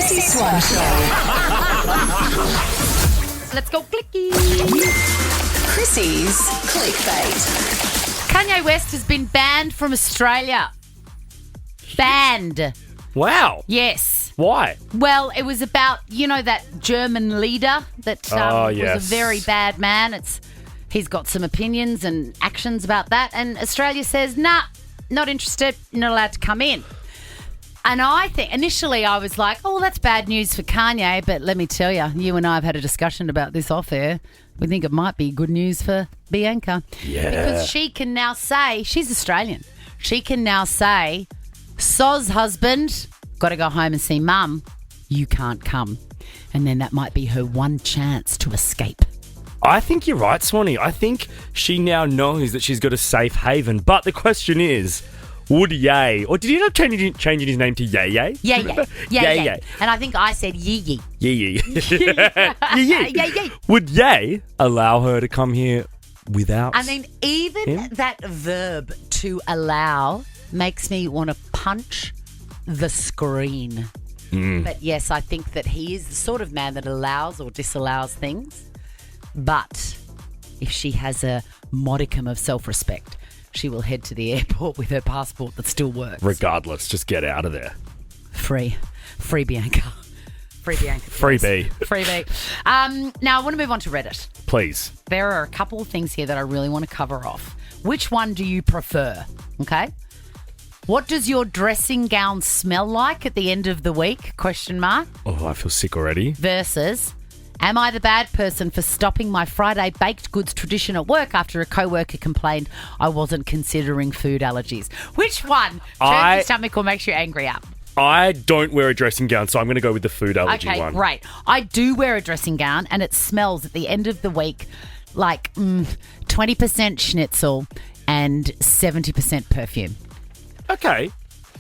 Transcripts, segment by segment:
Chrissy Swan Show. Let's go clicky. Chrissy's Clickbait. Kanye West has been banned from Australia. Banned. Wow. Yes. Why? Well, it was about, that German leader that was a very bad man. He's got some opinions and actions about that. And Australia says, nah, not interested, not allowed to come in. And I think initially I was like, oh, that's bad news for Kanye. But let me tell you, you and I have had a discussion about this off air. We think it might be good news for Bianca. Yeah. Because she can now say, she's Australian. She can now say, soz husband, got to go home and see mum. You can't come. And then that might be her one chance to escape. I think you're right, Swanee. I think she now knows that she's got a safe haven. But the question is, would Ye, or did he end up changing his name to Ye? Yeah. And I think I said Yee. Yee. Would Ye allow her to come here without I mean, even him? that verb to allow makes me want to punch the screen. But yes, I think that he is the sort of man that allows or disallows things. But if she has a modicum of self-respect, she will head to the airport with her passport that still works. Regardless, just get out of there. Free Bianca. Free Bianca. Free B. Free B. Now, I want to move on to Reddit. Please. There are a couple of things here that I really want to cover off. Which one do you prefer? Okay. What does your dressing gown smell like at the end of the week? ? Oh, I feel sick already. Versus, am I the bad person for stopping my Friday baked goods tradition at work after a co-worker complained I wasn't considering food allergies? Which one turns your stomach or makes you angry up? I don't wear a dressing gown, so I'm going to go with the food allergy one. Okay, great. I do wear a dressing gown, and it smells at the end of the week like 20% schnitzel and 70% perfume. Okay.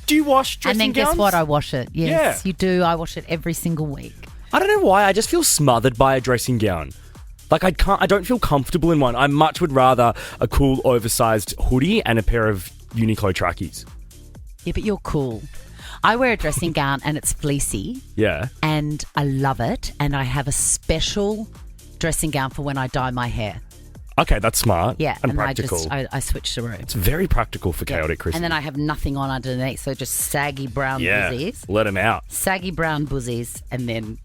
Do you wash dressing gowns? And then guess what? I wash it. Yes, you do. I wash it every single week. I don't know why. I just feel smothered by a dressing gown. Like I don't feel comfortable in one. I much would rather a cool oversized hoodie and a pair of Uniqlo trackies. Yeah, but you're cool. I wear a dressing gown and it's fleecy. Yeah. And I love it. And I have a special dressing gown for when I dye my hair. Okay, that's smart. Yeah, and practical. I switched the room. It's very practical for chaotic Christmas. And then I have nothing on underneath, so just saggy brown buzzies. Let them out. Saggy brown buzzies, and then,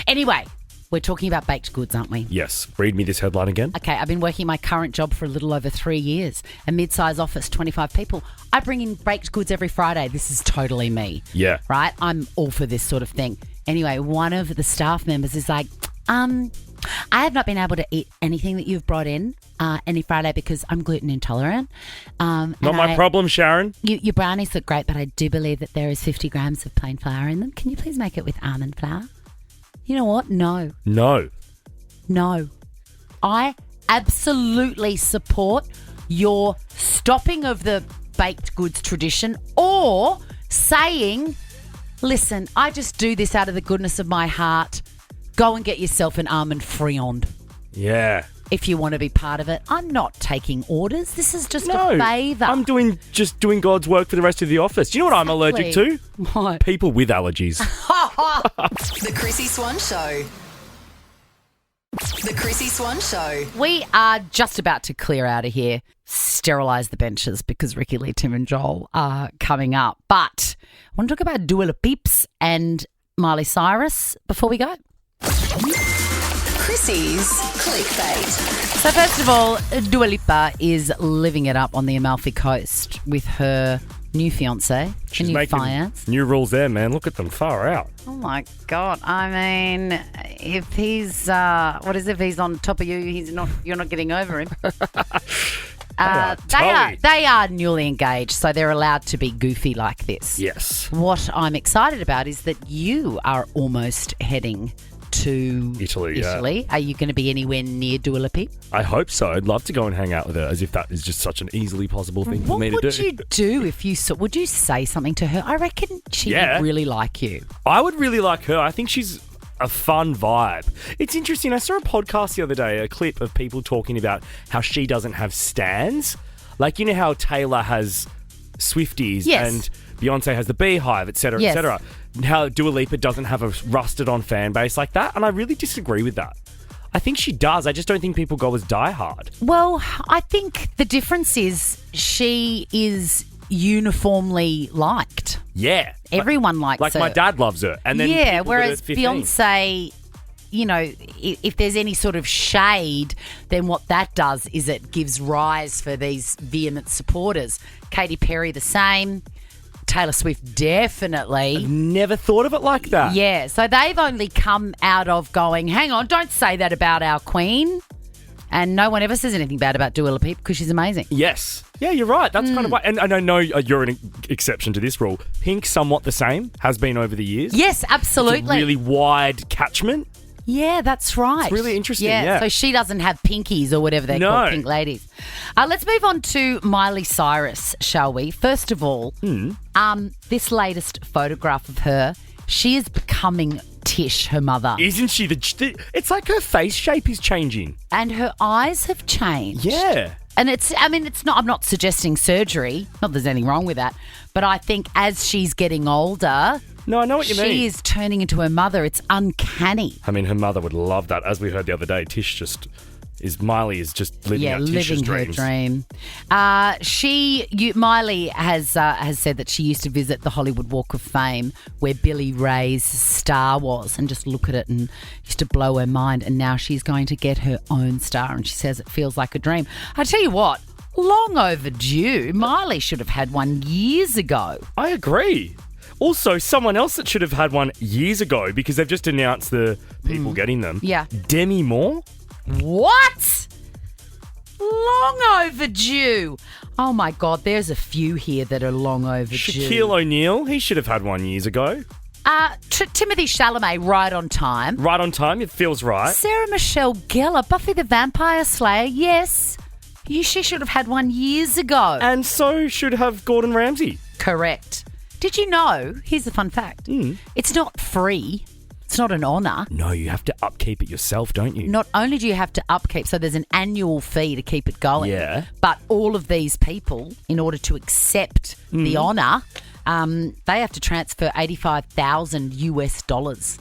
Anyway, we're talking about baked goods, aren't we? Yes. Read me this headline again. Okay, I've been working my current job for a little over 3 years. A mid-size office, 25 people. I bring in baked goods every Friday. This is totally me. Yeah. Right? I'm all for this sort of thing. Anyway, one of the staff members is like, I have not been able to eat anything that you've brought in any Friday because I'm gluten intolerant. Not my problem, Sharon. Your brownies look great, but I do believe that there is 50 grams of plain flour in them. Can you please make it with almond flour? You know what? No. I absolutely support your stopping of the baked goods tradition or saying, listen, I just do this out of the goodness of my heart. Go and get yourself an almond friand. Yeah. If you want to be part of it. I'm not taking orders. This is just a favour. I'm doing God's work for the rest of the office. Do you know what I'm allergic to? What? People with allergies. The Chrissy Swan Show. The Chrissy Swan Show. We are just about to clear out of here, sterilise the benches because Ricky Lee, Tim and Joel are coming up. But I want to talk about Dua Lipa and Miley Cyrus before we go. Chrissy's Clickbait. So first of all, Dua Lipa is living it up on the Amalfi Coast with her new fiancé. She's new making fiance. new rules there, man. Look at them, far out. Oh my God! I mean, if he's if he's on top of you, you're not getting over him. They are newly engaged, so they're allowed to be goofy like this. Yes. What I'm excited about is that you are almost heading to Italy. Are you going to be anywhere near Dua Lipa? I hope so. I'd love to go and hang out with her, as if that is just such an easily possible thing for me to do. What would you do if you saw? Would you say something to her? I reckon she would really like you. I would really like her. I think she's a fun vibe. It's interesting. I saw a podcast the other day, a clip of people talking about how she doesn't have stans. Like, you know how Taylor has Swifties and Beyonce has the Beehive, etc., etc. how Dua Lipa doesn't have a rusted-on fan base like that, and I really disagree with that. I think she does. I just don't think people go as diehard. Well, I think the difference is she is uniformly liked. Yeah. Everyone likes her. Like my dad loves her. And then whereas Beyonce, you know, if there's any sort of shade, then what that does is it gives rise for these vehement supporters. Katy Perry the same. Taylor Swift definitely. I've never thought of it like that. Yeah, so they've only come out of going, hang on, don't say that about our queen. And no one ever says anything bad about Dua Lipa because she's amazing. Yes. Yeah, you're right. That's kind of right. And I know you're an exception to this rule. Pink, somewhat the same, has been over the years. Yes, absolutely. It's a really wide catchment. Yeah, that's right. It's really interesting, yeah. So she doesn't have pinkies or whatever they're called, pink ladies. Let's move on to Miley Cyrus, shall we? First of all, this latest photograph of her, she is becoming Tish, her mother. Isn't she? It's like her face shape is changing. And her eyes have changed. Yeah. And I'm not suggesting surgery. Not that there's anything wrong with that. But I think as she's getting older... No, I know what you mean. She is turning into her mother. It's uncanny. I mean, her mother would love that. As we heard the other day, Miley is just living out Tish's dreams. Her dream. Miley has said that she used to visit the Hollywood Walk of Fame where Billy Ray's star was and just look at it and used to blow her mind. And now she's going to get her own star and she says it feels like a dream. I tell you what, long overdue. Miley should have had one years ago. I agree. Also, someone else that should have had one years ago because they've just announced the people getting them. Yeah. Demi Moore. What? Long overdue. Oh, my God. There's a few here that are long overdue. Shaquille O'Neal. He should have had one years ago. Timothy Chalamet, right on time. Right on time. It feels right. Sarah Michelle Gellar, Buffy the Vampire Slayer. Yes. She should have had one years ago. And so should have Gordon Ramsay. Correct. Did you know, here's a fun fact, it's not free, it's not an honour. No, you have to upkeep it yourself, don't you? Not only do you have to upkeep, so there's an annual fee to keep it going, but all of these people, in order to accept the honour, they have to transfer $85,000 US.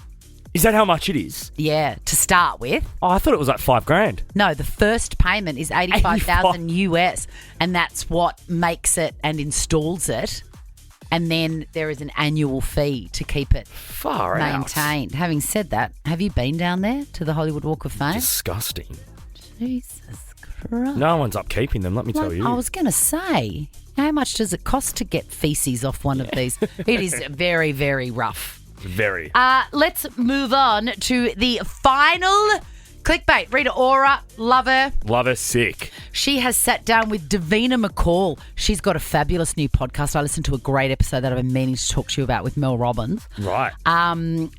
Is that how much it is? Yeah, to start with. Oh, I thought it was like $5,000. No, the first payment is $85,000 US, and that's what makes it and installs it. And then there is an annual fee to keep it maintained. Having said that, have you been down there to the Hollywood Walk of Fame? Disgusting. Jesus Christ. No one's upkeeping them, let me tell you. I was going to say, how much does it cost to get feces off one of these? It is very, very rough. Very. Let's move on to the final clickbait. Rita Ora, love her. Love her sick. She has sat down with Davina McCall. She's got a fabulous new podcast. I listened to a great episode that I've been meaning to talk to you about with Mel Robbins. Right. And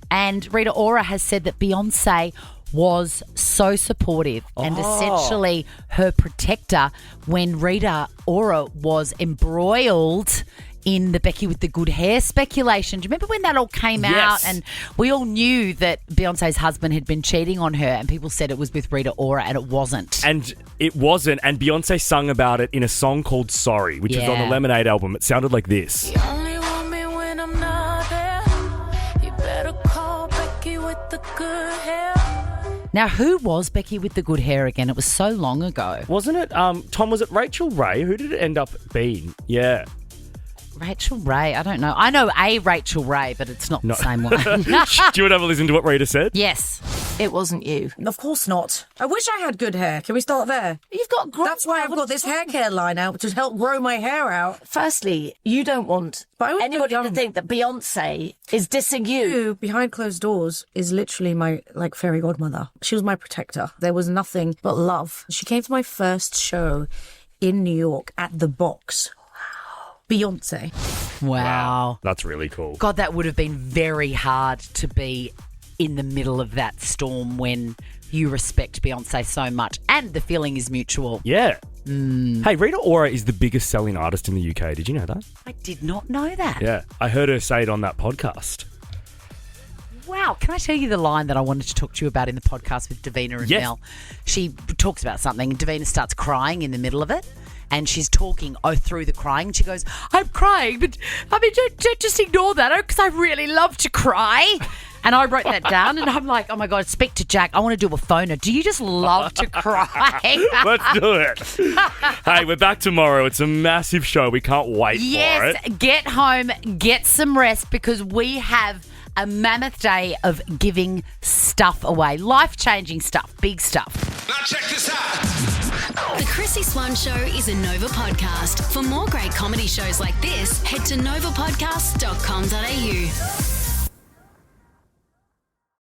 Rita Ora has said that Beyonce was so supportive and essentially her protector when Rita Ora was embroiled in the Becky with the good hair speculation. Do you remember when that all came out and we all knew that Beyonce's husband had been cheating on her and people said it was with Rita Ora and it wasn't. And it wasn't. And Beyonce sung about it in a song called Sorry, which is on the Lemonade album. It sounded like this. You only want me when I'm not there. You better call Becky with the good hair. Now, who was Becky with the good hair again? It was so long ago. Wasn't it? Tom, was it Rachel Ray? Who did it end up being? Yeah. Rachel Ray, I don't know. I know a Rachel Ray, but it's not the same one. Do you want to have a listen to what Rita said? Yes. It wasn't you. Of course not. I wish I had good hair. Can we start there? You've got great. That's why I've got this hair care line out to help grow my hair out. Firstly, you don't want anybody to think that Beyonce is dissing you. Who, behind closed doors, is literally my, fairy godmother. She was my protector. There was nothing but love. She came to my first show in New York at The Box. Beyonce. Wow. That's really cool. God, that would have been very hard to be in the middle of that storm when you respect Beyonce so much and the feeling is mutual. Yeah. Hey, Rita Ora is the biggest selling artist in the UK. Did you know that? I did not know that. Yeah. I heard her say it on that podcast. Wow. Can I tell you the line that I wanted to talk to you about in the podcast with Davina and Mel? She talks about something and Davina starts crying in the middle of it. and she's talking through the crying. She goes, I'm crying, but I mean, don't just ignore that because I really love to cry. And I wrote that down, and I'm like, oh, my God, speak to Jack. I want to do a phoner. Do you just love to cry? Let's do it. Hey, we're back tomorrow. It's a massive show. We can't wait for it. Yes, get home, get some rest, because we have a mammoth day of giving stuff away. Life-changing stuff, big stuff. Now check this out. The Chrissy Swan Show is a Nova podcast. For more great comedy shows like this, head to novapodcasts.com.au.